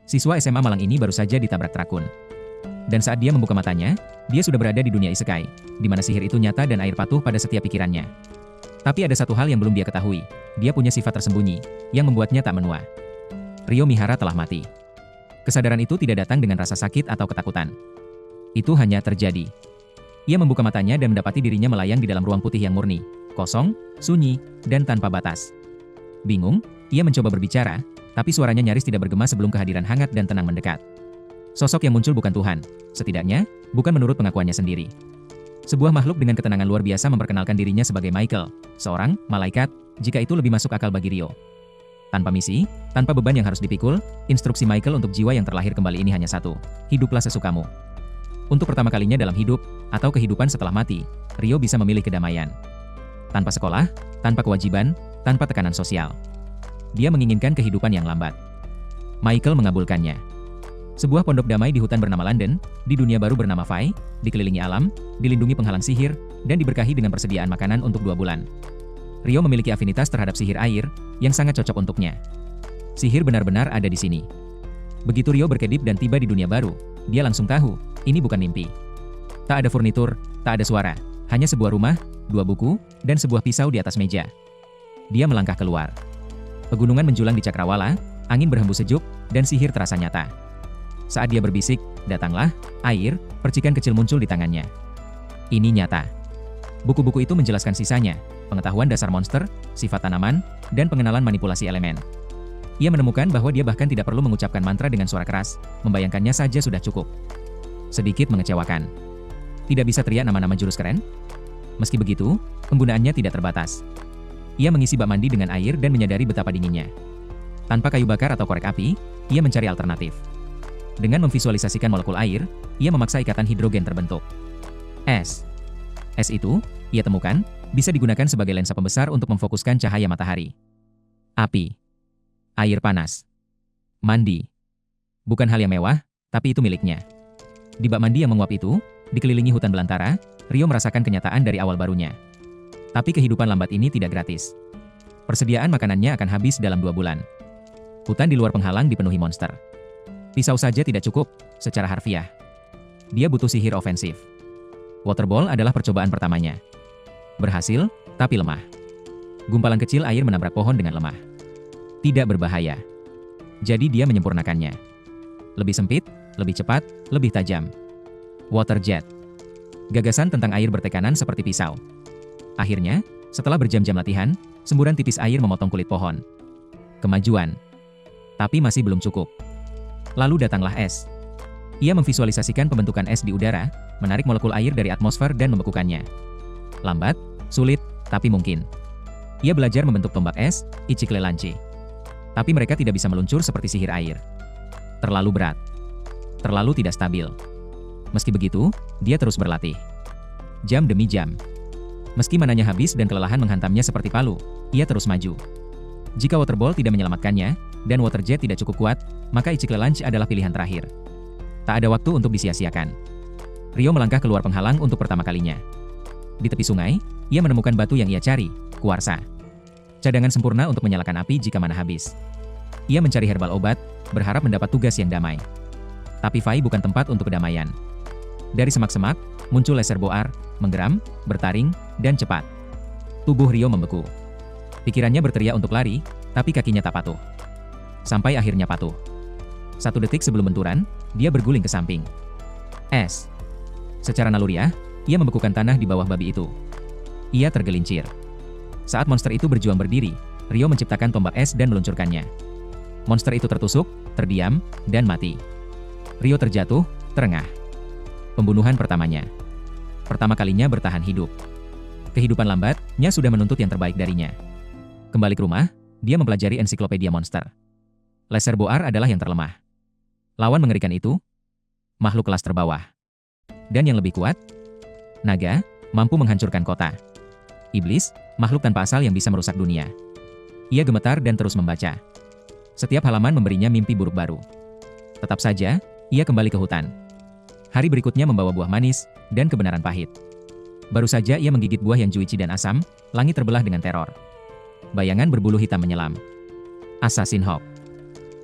Siswa SMA Malang ini baru saja ditabrak Trakun. Dan saat dia membuka matanya, dia sudah berada di dunia isekai, di mana sihir itu nyata dan air patuh pada setiap pikirannya. Tapi ada satu hal yang belum dia ketahui, dia punya sifat tersembunyi, yang membuatnya tak menua. Ryo Mihara telah mati. Kesadaran itu tidak datang dengan rasa sakit atau ketakutan. Itu hanya terjadi. Ia membuka matanya dan mendapati dirinya melayang di dalam ruang putih yang murni, kosong, sunyi, dan tanpa batas. Bingung, ia mencoba berbicara, tapi suaranya nyaris tidak bergema sebelum kehadiran hangat dan tenang mendekat. Sosok yang muncul bukan Tuhan, setidaknya, bukan menurut pengakuannya sendiri. Sebuah makhluk dengan ketenangan luar biasa memperkenalkan dirinya sebagai Michael, seorang malaikat, jika itu lebih masuk akal bagi Ryo. Tanpa misi, tanpa beban yang harus dipikul, instruksi Michael untuk jiwa yang terlahir kembali ini hanya satu, hiduplah sesukamu. Untuk pertama kalinya dalam hidup, atau kehidupan setelah mati, Ryo bisa memilih kedamaian. Tanpa sekolah, tanpa kewajiban, tanpa tekanan sosial. Dia menginginkan kehidupan yang lambat. Michael mengabulkannya. Sebuah pondok damai di hutan bernama London, di dunia baru bernama Fai, dikelilingi alam, dilindungi penghalang sihir, dan diberkahi dengan persediaan makanan untuk 2 bulan. Ryo memiliki afinitas terhadap sihir air, yang sangat cocok untuknya. Sihir benar-benar ada di sini. Begitu Ryo berkedip dan tiba di dunia baru, dia langsung tahu, ini bukan mimpi. Tak ada furnitur, tak ada suara, hanya sebuah rumah, 2 buku, dan sebuah pisau di atas meja. Dia melangkah keluar. Pegunungan menjulang di cakrawala, angin berhembus sejuk, dan sihir terasa nyata. Saat dia berbisik, datanglah, air, percikan kecil muncul di tangannya. Ini nyata. Buku-buku itu menjelaskan sisanya, pengetahuan dasar monster, sifat tanaman, dan pengenalan manipulasi elemen. Ia menemukan bahwa dia bahkan tidak perlu mengucapkan mantra dengan suara keras, membayangkannya saja sudah cukup. Sedikit mengecewakan. Tidak bisa teriak nama-nama jurus keren? Meski begitu, penggunaannya tidak terbatas. Ia mengisi bak mandi dengan air dan menyadari betapa dinginnya. Tanpa kayu bakar atau korek api, ia mencari alternatif. Dengan memvisualisasikan molekul air, ia memaksa ikatan hidrogen terbentuk. Es. Es itu, ia temukan, bisa digunakan sebagai lensa pembesar untuk memfokuskan cahaya matahari. Api. Air panas. Mandi. Bukan hal yang mewah, tapi itu miliknya. Di bak mandi yang menguap itu, dikelilingi hutan belantara, Ryo merasakan kenyataan dari awal barunya. Tapi kehidupan lambat ini tidak gratis. Persediaan makanannya akan habis dalam 2 bulan. Hutan di luar penghalang dipenuhi monster. Pisau saja tidak cukup, secara harfiah. Dia butuh sihir ofensif. Waterball adalah percobaan pertamanya. Berhasil, tapi lemah. Gumpalan kecil air menabrak pohon dengan lemah. Tidak berbahaya. Jadi dia menyempurnakannya. Lebih sempit, lebih cepat, lebih tajam. Water jet. Gagasan tentang air bertekanan seperti pisau. Akhirnya, setelah berjam-jam latihan, semburan tipis air memotong kulit pohon. Kemajuan. Tapi masih belum cukup. Lalu datanglah es. Ia memvisualisasikan pembentukan es di udara, menarik molekul air dari atmosfer dan membekukannya. Lambat, sulit, tapi mungkin. Ia belajar membentuk tombak es, Ichikle Lanche. Tapi mereka tidak bisa meluncur seperti sihir air. Terlalu berat. Terlalu tidak stabil. Meski begitu, dia terus berlatih. Jam demi jam. Meski mananya habis dan kelelahan menghantamnya seperti palu, ia terus maju. Jika waterball tidak menyelamatkannya, dan water jet tidak cukup kuat, maka Ichikle Lanche adalah pilihan terakhir. Tak ada waktu untuk disia-siakan. Ryo melangkah keluar penghalang untuk pertama kalinya. Di tepi sungai, ia menemukan batu yang ia cari, kuarsa. Cadangan sempurna untuk menyalakan api jika mana habis. Ia mencari herbal obat, berharap mendapat tugas yang damai. Tapi Fai bukan tempat untuk kedamaian. Dari semak-semak, muncul laser boar, menggeram, bertaring, dan cepat. Tubuh Ryo membeku. Pikirannya berteriak untuk lari, tapi kakinya tak patuh. Sampai akhirnya patuh. 1 detik sebelum benturan, dia berguling ke samping. Es. Secara naluriah, ia membekukan tanah di bawah babi itu. Ia tergelincir. Saat monster itu berjuang berdiri, Ryo menciptakan tombak es dan meluncurkannya. Monster itu tertusuk, terdiam, dan mati. Ryo terjatuh, terengah. Pembunuhan pertamanya. Pertama kalinya bertahan hidup. Kehidupan lambatnya sudah menuntut yang terbaik darinya. Kembali ke rumah, dia mempelajari ensiklopedia monster. Laser boar adalah yang terlemah. Lawan mengerikan itu, makhluk kelas terbawah. Dan yang lebih kuat, naga, mampu menghancurkan kota. Iblis, makhluk tanpa asal yang bisa merusak dunia. Ia gemetar dan terus membaca. Setiap halaman memberinya mimpi buruk baru. Tetap saja, ia kembali ke hutan. Hari berikutnya membawa buah manis, dan kebenaran pahit. Baru saja ia menggigit buah yang juicy dan asam, langit terbelah dengan teror. Bayangan berbulu hitam menyelam. Assassin Hawk.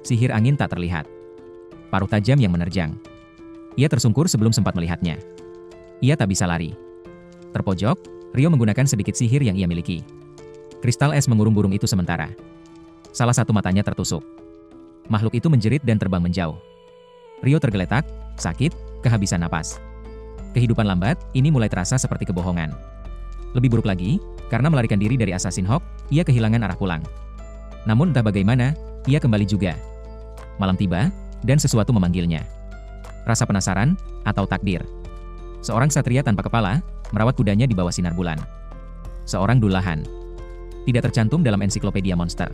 Sihir angin tak terlihat. paruh tajam yang menerjang. Ia tersungkur sebelum sempat melihatnya. Ia tak bisa lari. Terpojok, Rio menggunakan sedikit sihir yang ia miliki. Kristal es mengurung burung itu sementara. Salah satu matanya tertusuk. Makhluk itu menjerit dan terbang menjauh. Rio tergeletak, sakit, kehabisan napas. Kehidupan lambat, ini mulai terasa seperti kebohongan. Lebih buruk lagi, karena melarikan diri dari Assassin Hawk, ia kehilangan arah pulang. Namun entah bagaimana, ia kembali juga. Malam tiba, dan sesuatu memanggilnya. Rasa penasaran, atau takdir. Seorang ksatria tanpa kepala, merawat kudanya di bawah sinar bulan. Seorang dulahan. Tidak tercantum dalam ensiklopedia monster.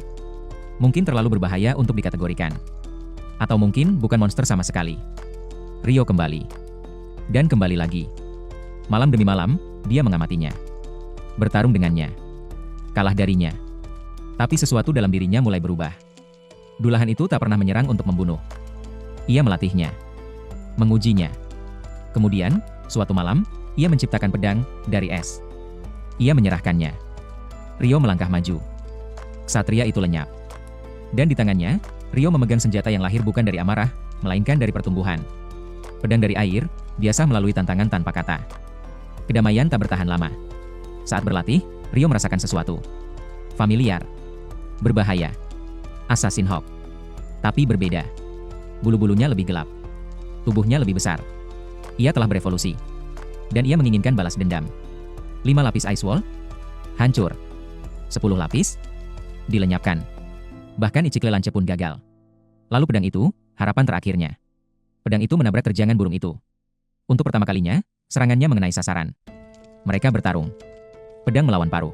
Mungkin terlalu berbahaya untuk dikategorikan. Atau mungkin bukan monster sama sekali. Rio kembali. Dan kembali lagi. Malam demi malam, dia mengamatinya. Bertarung dengannya. Kalah darinya. Tapi sesuatu dalam dirinya mulai berubah. Dulahan itu tak pernah menyerang untuk membunuh. Ia melatihnya. Mengujinya. Kemudian, suatu malam, ia menciptakan pedang dari es. Ia menyerahkannya. Rio melangkah maju. Ksatria itu lenyap. Dan di tangannya, Rio memegang senjata yang lahir bukan dari amarah, melainkan dari pertumbuhan. Pedang dari air, biasa melalui tantangan tanpa kata. Kedamaian tak bertahan lama. Saat berlatih, Rio merasakan sesuatu. Familiar. Berbahaya. Assassin Hawk. Tapi berbeda. Bulu-bulunya lebih gelap. Tubuhnya lebih besar. Ia telah berevolusi. Dan ia menginginkan balas dendam. 5 lapis Ice Wall. Hancur. 10 lapis. Dilenyapkan. Bahkan Ichikle Lance pun gagal. Lalu pedang itu, harapan terakhirnya. Pedang itu menabrak terjangan burung itu. Untuk pertama kalinya, serangannya mengenai sasaran. Mereka bertarung. Pedang melawan paruh.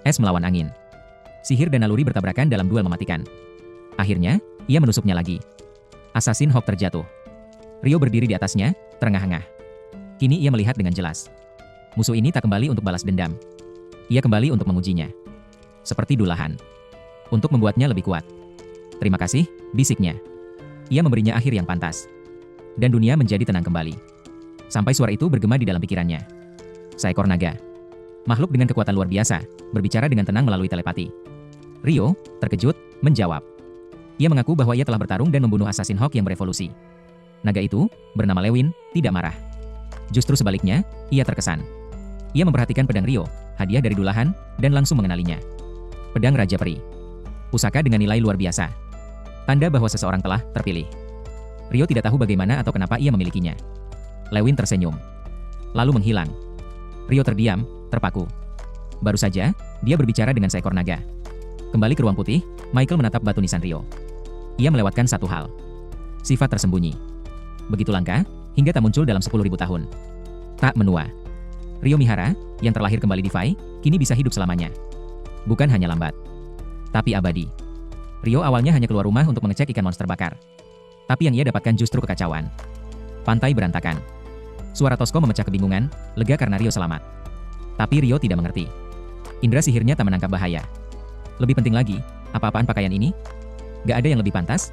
Es melawan angin. Sihir dan naluri bertabrakan dalam duel mematikan. Akhirnya, ia menusuknya lagi. Assassin Hawk terjatuh. Rio berdiri di atasnya, terengah-engah. Kini ia melihat dengan jelas. Musuh ini tak kembali untuk balas dendam. Ia kembali untuk mengujinya. Seperti dulahan. Untuk membuatnya lebih kuat. Terima kasih, bisiknya. Ia memberinya akhir yang pantas. Dan dunia menjadi tenang kembali. Sampai suara itu bergema di dalam pikirannya. Seekor naga. Makhluk dengan kekuatan luar biasa, berbicara dengan tenang melalui telepati. Rio, terkejut, menjawab. Ia mengaku bahwa ia telah bertarung dan membunuh Assassin Hawk yang berevolusi. Naga itu, bernama Lewin, tidak marah. Justru sebaliknya, ia terkesan. Ia memperhatikan pedang Rio, hadiah dari dulahan, dan langsung mengenalinya. Pedang Raja Peri. Pusaka dengan nilai luar biasa. Tanda bahwa seseorang telah terpilih. Rio tidak tahu bagaimana atau kenapa ia memilikinya. Lewin tersenyum. Lalu menghilang. Rio terdiam, terpaku. Baru saja, dia berbicara dengan seekor naga. Kembali ke ruang putih, Michael menatap batu nisan Rio. Ia melewatkan satu hal. Sifat tersembunyi. Begitu langka, hingga tak muncul dalam 10.000 tahun. Tak menua. Rio Mihara, yang terlahir kembali di Fai, kini bisa hidup selamanya. Bukan hanya lambat, tapi abadi. Rio awalnya hanya keluar rumah untuk mengecek ikan monster bakar. Tapi yang ia dapatkan justru kekacauan. Pantai berantakan. Suara Tosco memecah kebingungan, lega karena Rio selamat. Tapi Rio tidak mengerti. Indra sihirnya tak menangkap bahaya. Lebih penting lagi, apa-apaan pakaian ini? Gak ada yang lebih pantas?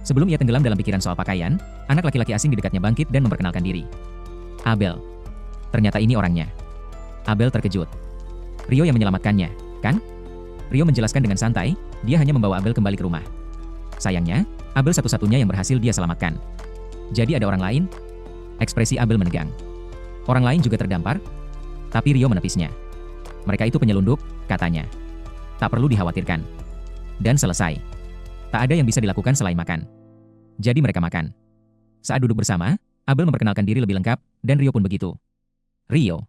Sebelum ia tenggelam dalam pikiran soal pakaian, anak laki-laki asing di dekatnya bangkit dan memperkenalkan diri. Abel. Ternyata ini orangnya. Abel terkejut. Rio yang menyelamatkannya, kan? Rio menjelaskan dengan santai, dia hanya membawa Abel kembali ke rumah. Sayangnya, Abel satu-satunya yang berhasil dia selamatkan. Jadi ada orang lain? Ekspresi Abel menegang. Orang lain juga terdampar, tapi Rio menepisnya. Mereka itu penyelundup, katanya. Tak perlu dikhawatirkan. Dan selesai. Tak ada yang bisa dilakukan selain makan. Jadi mereka makan. Saat duduk bersama, Abel memperkenalkan diri lebih lengkap, dan Rio pun begitu. Rio.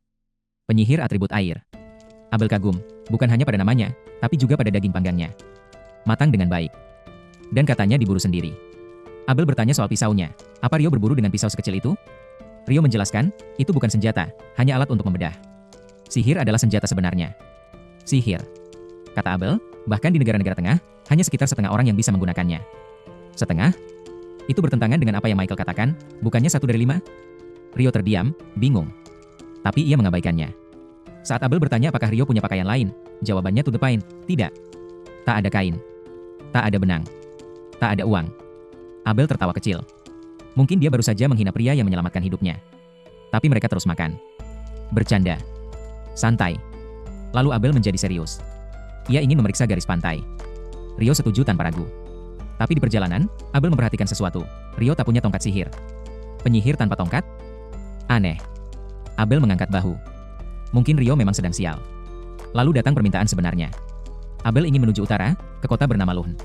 Penyihir atribut air. Abel kagum, bukan hanya pada namanya, tapi juga pada daging panggangnya. Matang dengan baik. Dan katanya diburu sendiri. Abel bertanya soal pisaunya. Apa Rio berburu dengan pisau sekecil itu? Rio menjelaskan, itu bukan senjata, hanya alat untuk membedah. Sihir adalah senjata sebenarnya. Sihir. Kata Abel, bahkan di negara-negara tengah, hanya sekitar setengah orang yang bisa menggunakannya. Setengah? Itu bertentangan dengan apa yang Michael katakan, bukannya 1 dari 5? Rio terdiam, bingung. Tapi ia mengabaikannya. Saat Abel bertanya apakah Rio punya pakaian lain, jawabannya to the point, tidak. Tak ada kain. Tak ada benang. Tak ada uang. Abel tertawa kecil. Mungkin dia baru saja menghina pria yang menyelamatkan hidupnya. Tapi mereka terus makan. Bercanda. Santai. Lalu Abel menjadi serius. Ia ingin memeriksa garis pantai. Rio setuju tanpa ragu. Tapi di perjalanan, Abel memperhatikan sesuatu. Rio tak punya tongkat sihir. Penyihir tanpa tongkat? Aneh. Abel mengangkat bahu. Mungkin Rio memang sedang sial. Lalu datang permintaan sebenarnya. Abel ingin menuju utara, ke kota bernama Luhn.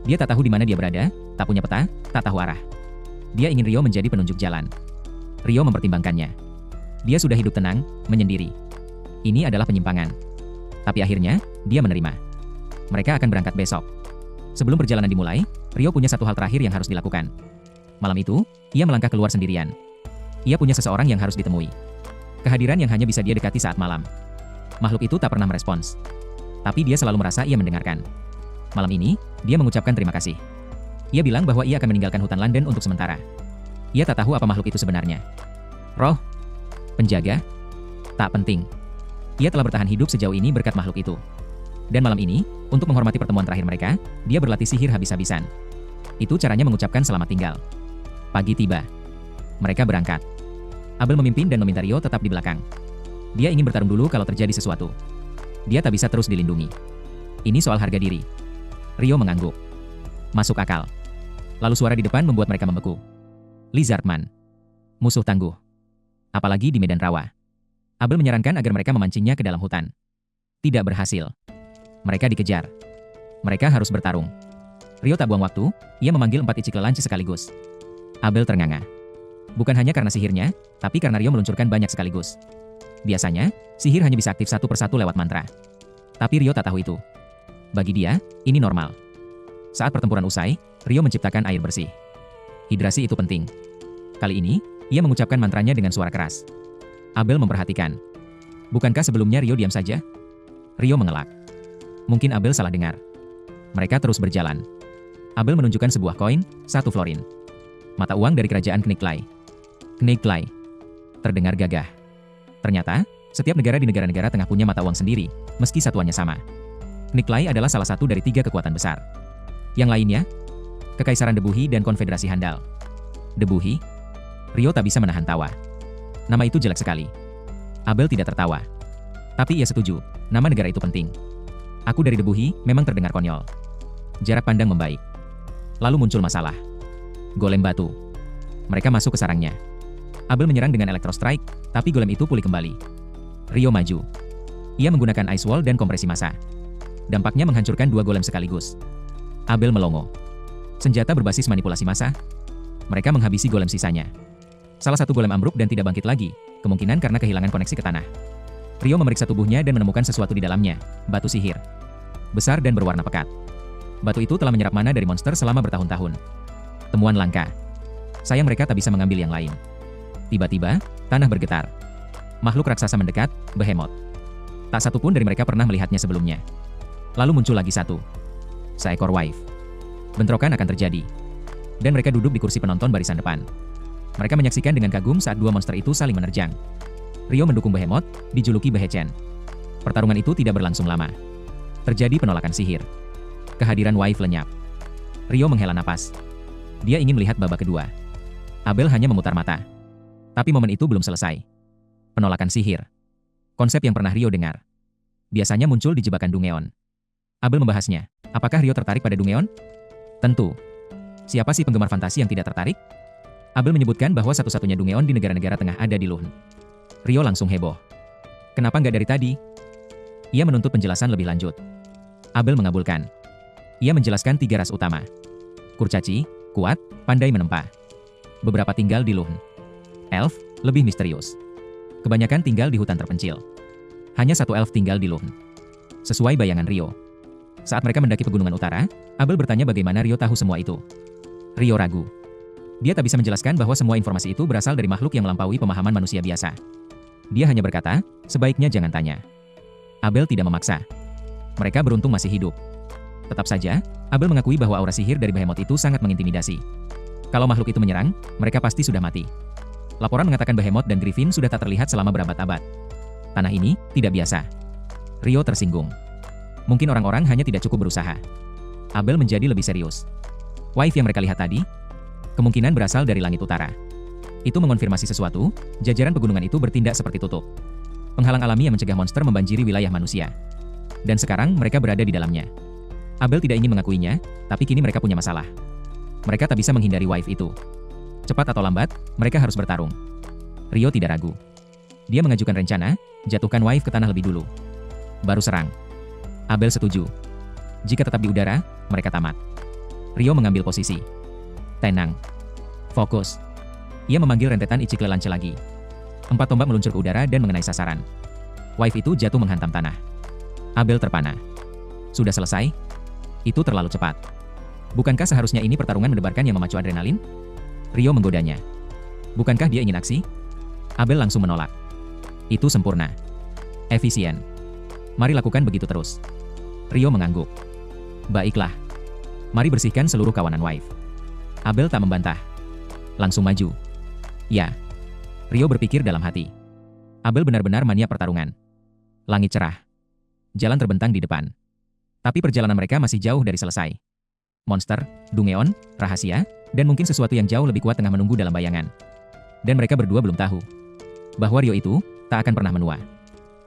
Dia tak tahu di mana dia berada, tak punya peta, tak tahu arah. Dia ingin Rio menjadi penunjuk jalan. Rio mempertimbangkannya. Dia sudah hidup tenang, menyendiri. Ini adalah penyimpangan. Tapi akhirnya, dia menerima. Mereka akan berangkat besok. Sebelum perjalanan dimulai, Rio punya satu hal terakhir yang harus dilakukan. Malam itu, ia melangkah keluar sendirian. Ia punya seseorang yang harus ditemui. Kehadiran yang hanya bisa dia dekati saat malam. Makhluk itu tak pernah merespons. Tapi dia selalu merasa ia mendengarkan. Malam ini, dia mengucapkan terima kasih. Ia bilang bahwa ia akan meninggalkan hutan London untuk sementara. Ia tak tahu apa makhluk itu sebenarnya. Roh? Penjaga? Tak penting. Ia telah bertahan hidup sejauh ini berkat makhluk itu. Dan malam ini, untuk menghormati pertemuan terakhir mereka, dia berlatih sihir habis-habisan. Itu caranya mengucapkan selamat tinggal. Pagi tiba. Mereka berangkat. Abel memimpin dan meminta Rio tetap di belakang. Dia ingin bertarung dulu kalau terjadi sesuatu. Dia tak bisa terus dilindungi. Ini soal harga diri. Rio mengangguk. Masuk akal. Lalu suara di depan membuat mereka membeku. Lizardman. Musuh tangguh. Apalagi di medan rawa. Abel menyarankan agar mereka memancingnya ke dalam hutan. Tidak berhasil. Mereka dikejar. Mereka harus bertarung. Rio tak buang waktu, ia memanggil 4 icik lelanci sekaligus. Abel ternganga. Bukan hanya karena sihirnya, tapi karena Rio meluncurkan banyak sekaligus. Biasanya, sihir hanya bisa aktif satu persatu lewat mantra. Tapi Rio tak tahu itu. Bagi dia, ini normal. Saat pertempuran usai, Rio menciptakan air bersih. Hidrasi itu penting. Kali ini, ia mengucapkan mantranya dengan suara keras. Abel memperhatikan. Bukankah sebelumnya Rio diam saja? Rio mengelak. Mungkin Abel salah dengar. Mereka terus berjalan. Abel menunjukkan sebuah koin, 1 florin. Mata uang dari kerajaan Knightley. Knightley. Terdengar gagah. Ternyata, setiap negara di negara-negara tengah punya mata uang sendiri, meski satuannya sama. Knightley adalah salah satu dari 3 kekuatan besar. Yang lainnya, Kekaisaran Debuhi dan Konfederasi Handal. Debuhi? Rio tak bisa menahan tawa. Nama itu jelek sekali. Abel tidak tertawa. Tapi ia setuju, nama negara itu penting. Aku dari Debuhi memang terdengar konyol. Jarak pandang membaik. Lalu muncul masalah. Golem batu. Mereka masuk ke sarangnya. Abel menyerang dengan Electro Strike, tapi golem itu pulih kembali. Rio maju. Ia menggunakan Ice Wall dan kompresi massa. Dampaknya menghancurkan 2 golem sekaligus. Abel melongo. Senjata berbasis manipulasi massa. Mereka menghabisi golem sisanya. Salah satu golem ambruk dan tidak bangkit lagi, kemungkinan karena kehilangan koneksi ke tanah. Rio memeriksa tubuhnya dan menemukan sesuatu di dalamnya, batu sihir. Besar dan berwarna pekat. Batu itu telah menyerap mana dari monster selama bertahun-tahun. Temuan langka. Sayang mereka tak bisa mengambil yang lain. Tiba-tiba, tanah bergetar. Makhluk raksasa mendekat, Behemoth. Tak satu pun dari mereka pernah melihatnya sebelumnya. Lalu muncul lagi satu. Seekor Wife. Bentrokan akan terjadi. Dan mereka duduk di kursi penonton barisan depan. Mereka menyaksikan dengan kagum saat 2 monster itu saling menerjang. Rio mendukung Behemoth, dijuluki Behechen. Pertarungan itu tidak berlangsung lama. Terjadi penolakan sihir. Kehadiran Wife lenyap. Rio menghela napas. Dia ingin melihat babak kedua. Abel hanya memutar mata. Tapi momen itu belum selesai. Penolakan sihir. Konsep yang pernah Rio dengar. Biasanya muncul di jebakan Dungeon. Abel membahasnya. Apakah Rio tertarik pada Dungeon? Tentu. Siapa sih penggemar fantasi yang tidak tertarik? Abel menyebutkan bahwa satu-satunya Dungeon di negara-negara tengah ada di Luhn. Rio langsung heboh. Kenapa nggak dari tadi? Ia menuntut penjelasan lebih lanjut. Abel mengabulkan. Ia menjelaskan 3 ras utama. Kurcaci, kuat, pandai menempa. Beberapa tinggal di Luhn. Elf, lebih misterius. Kebanyakan tinggal di hutan terpencil. Hanya 1 elf tinggal di Luhn. Sesuai bayangan Rio. Saat mereka mendaki pegunungan utara, Abel bertanya bagaimana Rio tahu semua itu. Rio ragu. Dia tak bisa menjelaskan bahwa semua informasi itu berasal dari makhluk yang melampaui pemahaman manusia biasa. Dia hanya berkata, sebaiknya jangan tanya. Abel tidak memaksa. Mereka beruntung masih hidup. Tetap saja, Abel mengakui bahwa aura sihir dari Behemoth itu sangat mengintimidasi. Kalau makhluk itu menyerang, mereka pasti sudah mati. Laporan mengatakan Behemoth dan Griffin sudah tak terlihat selama berabad-abad. Tanah ini tidak biasa. Rio tersinggung. Mungkin orang-orang hanya tidak cukup berusaha. Abel menjadi lebih serius. Wife yang mereka lihat tadi, kemungkinan berasal dari langit utara. Itu mengonfirmasi sesuatu, jajaran pegunungan itu bertindak seperti tutup. Penghalang alami yang mencegah monster membanjiri wilayah manusia. Dan sekarang mereka berada di dalamnya. Abel tidak ingin mengakuinya, tapi kini mereka punya masalah. Mereka tak bisa menghindari wife itu. Cepat atau lambat, mereka harus bertarung. Rio tidak ragu. Dia mengajukan rencana, jatuhkan wife ke tanah lebih dulu. Baru serang. Abel setuju. Jika tetap di udara, mereka tamat. Rio mengambil posisi. Tenang. Fokus. Ia memanggil rentetan Ichikle Lance lagi. 4 tombak meluncur ke udara dan mengenai sasaran. Wife itu jatuh menghantam tanah. Abel terpana. Sudah selesai? Itu terlalu cepat. Bukankah seharusnya ini pertarungan mendebarkan yang memacu adrenalin? Rio menggodanya. Bukankah dia ingin aksi? Abel langsung menolak. Itu sempurna. Efisien. Mari lakukan begitu terus. Rio mengangguk. Baiklah. Mari bersihkan seluruh kawanan wife. Abel tak membantah. Langsung maju. Ya. Rio berpikir dalam hati. Abel benar-benar mania pertarungan. Langit cerah. Jalan terbentang di depan. Tapi perjalanan mereka masih jauh dari selesai. Monster, Dungeon, rahasia, dan mungkin sesuatu yang jauh lebih kuat tengah menunggu dalam bayangan. Dan mereka berdua belum tahu bahwa Rio itu tak akan pernah menua.